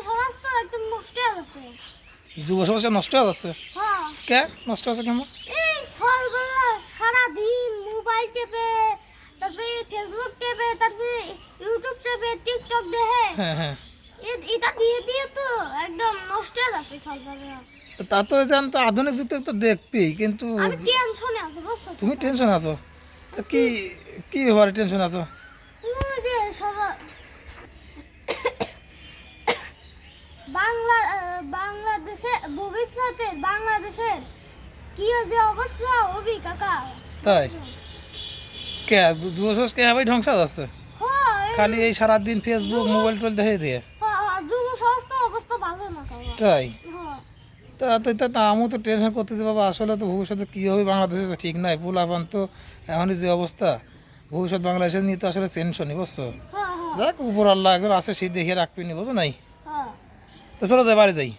সমাজ তো একদম নষ্ট হয়ে গেছে। যুব সমাজ নষ্ট হয়ে যাচ্ছে। হ্যাঁ, কে নষ্ট হচ্ছে কেমন? এই সকালবেলা সারাদিন মোবাইল টেপে, তারপরে ফেসবুক টেপে, তারপরে ইউটিউব টেপে, টিকটক দেখে, হ্যাঁ হ্যাঁ, এটা দিয়ে দিয়ে তো একদম নষ্ট হয়ে যাচ্ছে সকালবেলা। তা তো জান তো আধুনিক যুগ তো দেখবি, কিন্তু আমি টেনশনে আছি বুঝছো তো? তুমি টেনশন আছো। তা কি কি ব্যাপারে টেনশন আছো? ওই যে সবাই বাংলাদেশে ভবিষ্যতে বাংলাদেশের কি যে অবস্থা হবি কাকা। তাই কে যুব সমাজ কে ভাই ধ্বংস হয়ে যাচ্ছে? হয়, খালি এই সারাদিন ফেসবুক মোবাইল টোল দেখে দিয়ে। যুব স্বাস্থ্য অবস্থা ভালো না কাকা। তাই হ্যাঁ, তা আমিও তো টেনশন করতেছি বাবা, আসলে তো ভবিষ্যতে কী হবে বাংলাদেশে তো ঠিক নাই, পোলাপান তো এমনই যে অবস্থা, ভবিষ্যৎ বাংলাদেশের নিয়ে তো আসলে টেনশনই, বুঝছো? হ্যাঁ, হ্যাঁ, যাক উপর আল্লাহ একজন আছে, সেই দেখে রাখবি নি, বুঝো নাই? হ্যাঁ। তো চলো যাই, বাড়ি যাই।